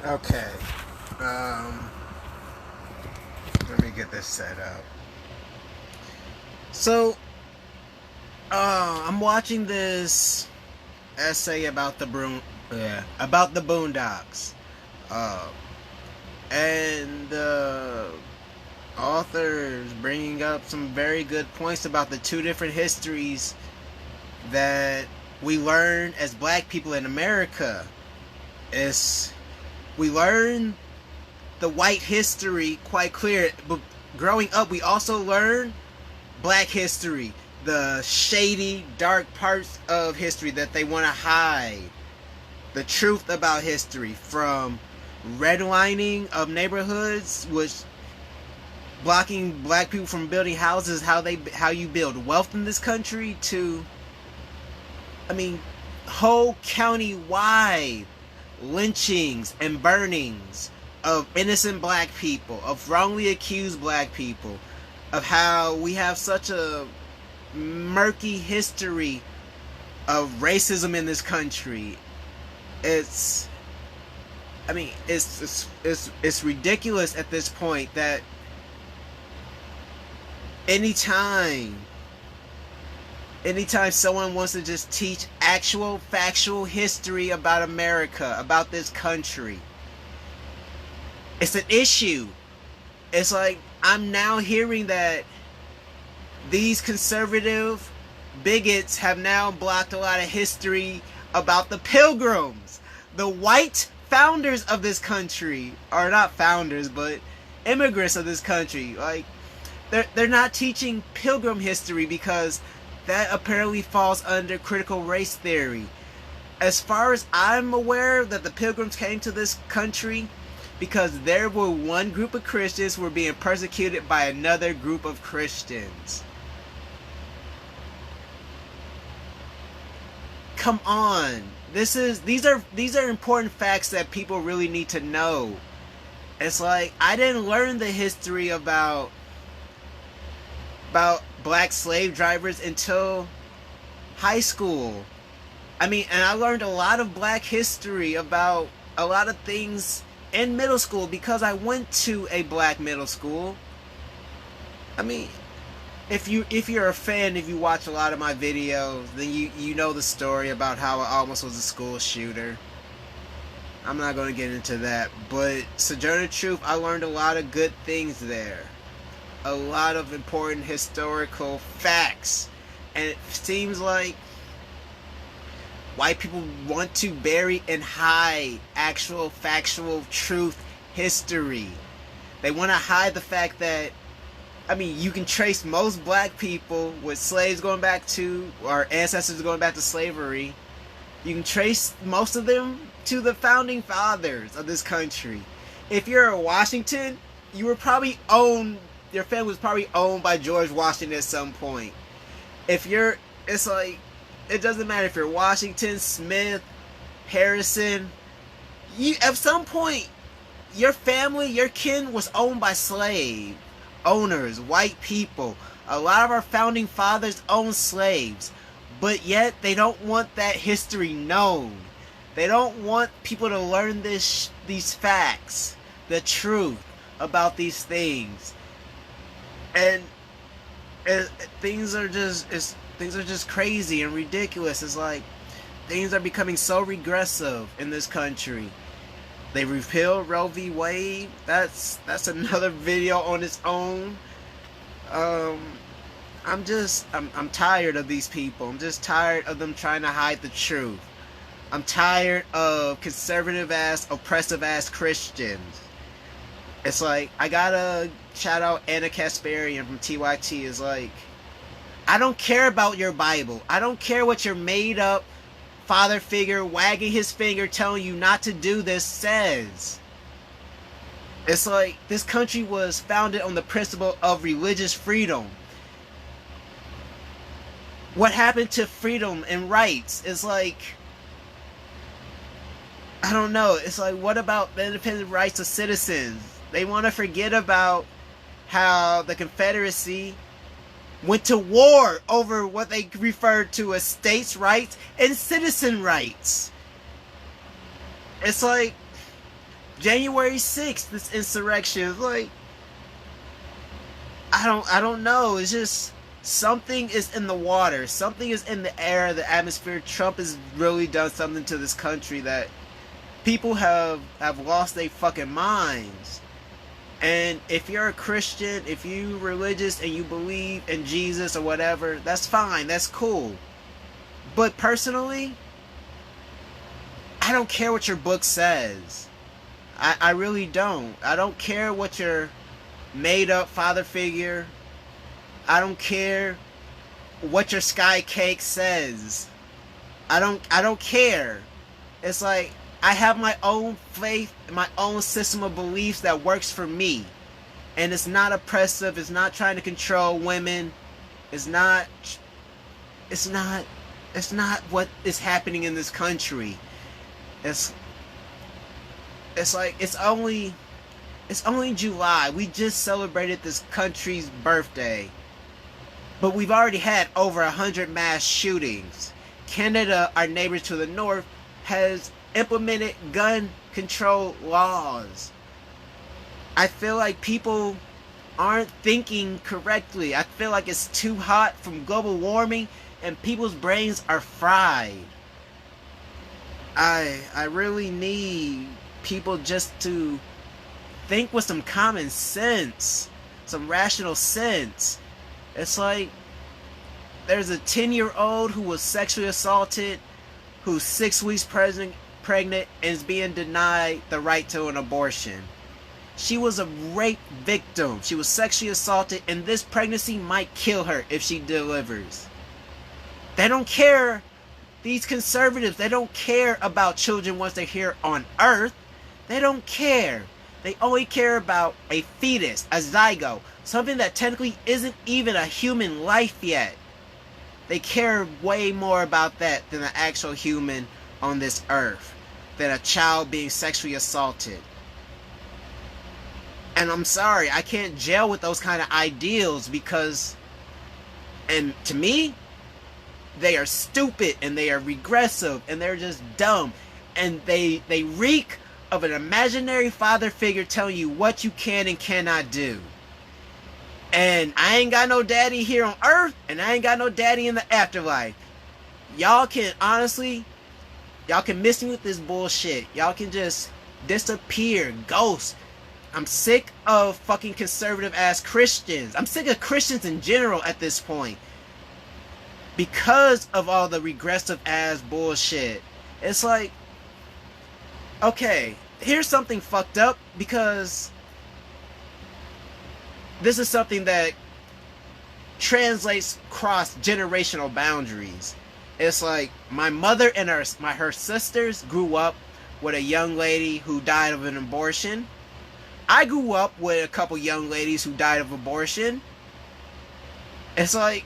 Okay. Let me get this set up. So, I'm watching this essay about about the Boondocks, uh, and the author's bringing up some very good points about the two different histories that we learn as black people in America. Is we learn the white history quite clear, but growing up we also learn black history, the shady, dark parts of history that they want to hide, the truth about history, from redlining of neighborhoods, which blocking black people from building houses, how you build wealth in this country, to, I mean, whole county-wide lynchings and burnings of innocent black people, of wrongly accused black people, of how we have such a murky history of racism in this country. It's, I mean, it's ridiculous at this point that anytime someone wants to just teach actual factual history about America, about this country, it's an issue. It's like, I'm now hearing that these conservative bigots have now blocked a lot of history about the Pilgrims, the white founders of this country, or not founders, but immigrants of this country. Like, they're not teaching Pilgrim history because that apparently falls under critical race theory. As far as I'm aware, that the Pilgrims came to this country because there were one group of Christians who were being persecuted by another group of Christians. Come on. These are important facts that people really need to know. It's like, I didn't learn the history about black slave drivers until high school. I mean, and I learned a lot of black history about a lot of things in middle school because I went to a black middle school. I mean, if you're a fan, if you watch a lot of my videos, then you know the story about how I almost was a school shooter. I'm not going to get into that, but Sojourner Truth, I learned a lot of good things there. A lot of important historical facts. And it seems like white people want to bury and hide actual factual truth history. They want to hide the fact that, I mean, you can trace most black people with slaves going back to, or ancestors going back to slavery. You can trace most of them to the founding fathers of this country. If you're in Washington, you were probably owned, your family was probably owned by George Washington at some point. It's like, it doesn't matter if you're Washington, Smith, Harrison. At some point, your family, your kin was owned by slave owners, white people. A lot of our founding fathers owned slaves, but yet they don't want that history known. They don't want people to learn these facts, the truth about these things. And things are just crazy and ridiculous. It's like, things are becoming so regressive in this country. They repealed Roe v. Wade. That's another video on its own. I'm tired of these people. I'm just tired of them trying to hide the truth. I'm tired of conservative ass, oppressive ass Christians. It's like, I gotta shout out Anna Kasparian from TYT. Is like, I don't care about your Bible. I don't care what your made up father figure wagging his finger telling you not to do this says. It's like, this country was founded on the principle of religious freedom. What happened to freedom and rights? It's like, I don't know. It's like, what about the independent rights of citizens? They want to forget about how the Confederacy went to war over what they referred to as states' rights and citizen rights. It's like January 6th, this insurrection is like, I don't know. It's just something is in the water. Something is in the air, the atmosphere. Trump has really done something to this country that people have lost their fucking minds. And if you're a Christian, if you religious and you believe in Jesus or whatever, that's fine. That's cool. But personally, I don't care what your book says. I really don't. I don't care what your made up father figure. I don't care what your sky cake says. I don't care. It's like I have my own faith, my own system of beliefs that works for me. And it's not oppressive, it's not trying to control women. It's not what is happening in this country. It's only July. We just celebrated this country's birthday. But we've already had over 100 mass shootings. Canada, our neighbors to the north, has implemented gun control laws. I feel like people aren't thinking correctly. I feel like it's too hot from global warming and people's brains are fried. I really need people just to think with some common sense, some rational sense. It's like there's a 10-year-old who was sexually assaulted, who's 6 weeks pregnant and is being denied the right to an abortion. She was a rape victim. She was sexually assaulted, and this pregnancy might kill her if she delivers. They don't care. These conservatives, they don't care about children once they're here on Earth. They don't care. They only care about a fetus, a zygote, something that technically isn't even a human life yet. They care way more about that than an actual human on this earth, than a child being sexually assaulted. And I'm sorry, I can't gel with those kind of ideals because, and to me, they are stupid and they are regressive and they're just dumb. And they reek of an imaginary father figure telling you what you can and cannot do. And I ain't got no daddy here on earth, and I ain't got no daddy in the afterlife. Y'all can honestly, y'all can miss me with this bullshit. Y'all can just disappear, ghost. I'm sick of fucking conservative ass Christians. I'm sick of Christians in general at this point. Because of all the regressive ass bullshit. It's like, okay, here's something fucked up, because this is something that translates across generational boundaries. It's like my mother and her sisters grew up with a young lady who died of an abortion. I grew up with a couple young ladies who died of abortion. It's like,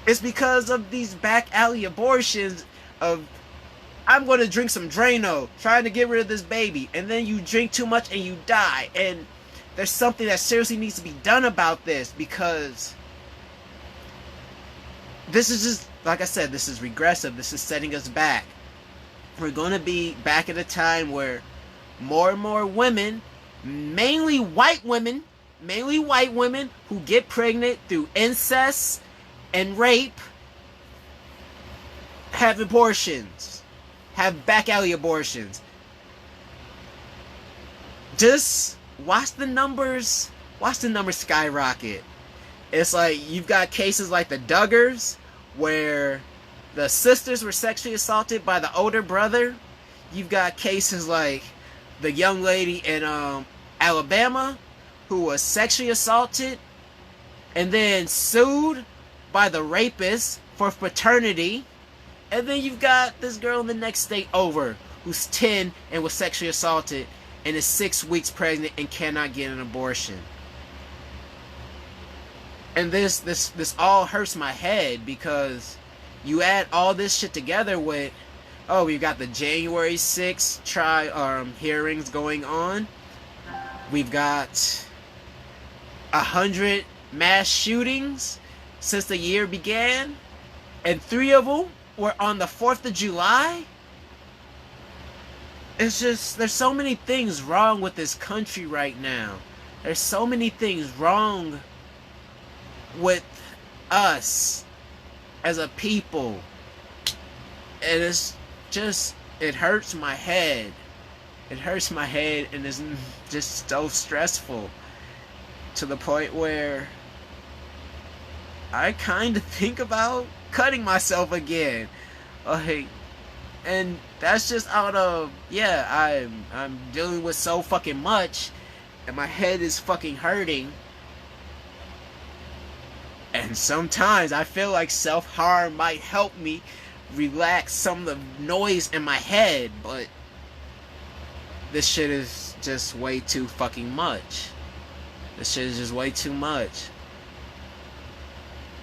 it's because of these back alley abortions of, I'm going to drink some Drano, trying to get rid of this baby, and then you drink too much and you die. And there's something that seriously needs to be done about this, because this is just, like I said, this is regressive. This is setting us back. We're going to be back at a time where more and more women, mainly white women who get pregnant through incest and rape, have abortions, have back alley abortions. Just watch the numbers skyrocket. It's like you've got cases like the Duggars, where the sisters were sexually assaulted by the older brother. You've got cases like the young lady in Alabama who was sexually assaulted and then sued by the rapist for paternity. And then you've got this girl in the next state over who's 10 and was sexually assaulted and is 6 weeks pregnant and cannot get an abortion. And this all hurts my head, because you add all this shit together with, oh, we've got the January 6th hearings going on. We've got 100 mass shootings since the year began, and 3 of them were on the 4th of July. it's just, there's so many things wrong with this country right now. There's so many things wrong with us as a people. And it's just, it hurts my head. It hurts my head, and it's just so stressful to the point where I kind of think about cutting myself again. Like, and that's just out of, yeah, I'm dealing with so fucking much, and my head is fucking hurting. And sometimes I feel like self-harm might help me relax some of the noise in my head, but this shit is just way too fucking much. This shit is just way too much.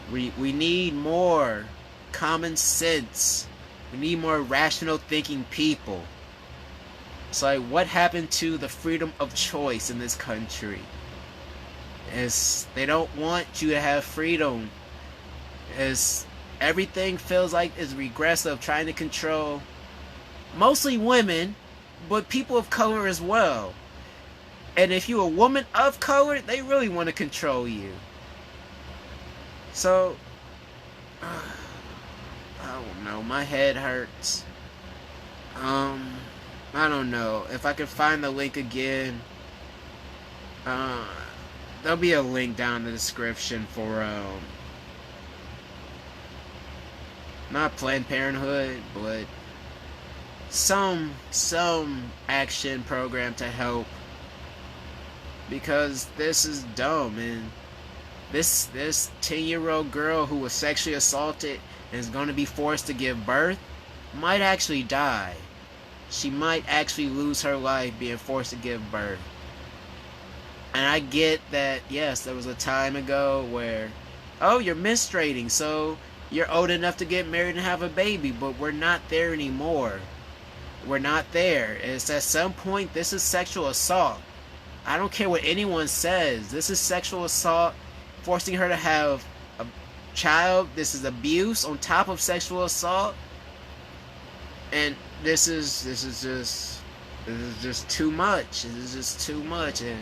We need more common sense. We need more rational thinking people. It's like, what happened to the freedom of choice in this country? They don't want you to have freedom. Everything feels like is regressive, trying to control mostly women, but people of color as well. And if you're a woman of color, they really want to control you. So, I don't know, my head hurts. I don't know. If I can find the link again, there'll be a link down in the description for, not Planned Parenthood, but some action program to help, because this is dumb. And this 10-year-old girl who was sexually assaulted and is going to be forced to give birth might actually die. She might actually lose her life being forced to give birth. And I get that, yes, there was a time ago where, oh, you're menstruating, so you're old enough to get married and have a baby, but we're not there anymore. We're not there. It's at some point, this is sexual assault. I don't care what anyone says. This is sexual assault. Forcing her to have a child. This is abuse on top of sexual assault. And this is just too much. This is just too much. And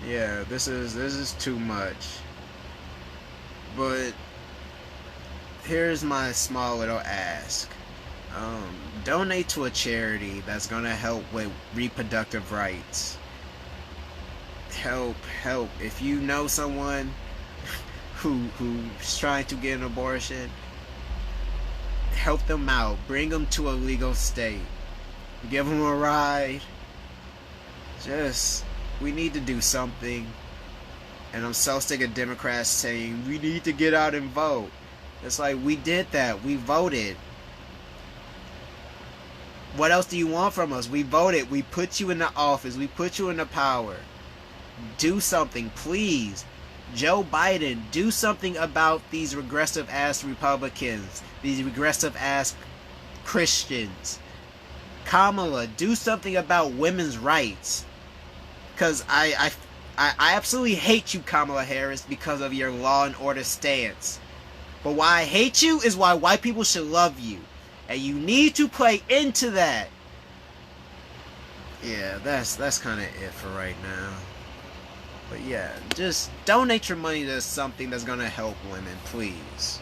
yeah, this is too much. But here's my small little ask. Donate to a charity that's gonna help with reproductive rights. Help. If you know someone who's trying to get an abortion, help them out. Bring them to a legal state. Give them a ride. We need to do something. And I'm so sick of Democrats saying we need to get out and vote. It's like, we did that. We voted. What else do you want from us? We voted. We put you in the office. We put you in the power. Do something, please. Joe Biden, do something about these regressive ass Republicans. These regressive ass Christians. Kamala, do something about women's rights. Because I absolutely hate you, Kamala Harris, because of your law and order stance. But why I hate you is why white people should love you. And you need to play into that. Yeah, that's kind of it for right now. But yeah, just donate your money to something that's going to help women, please.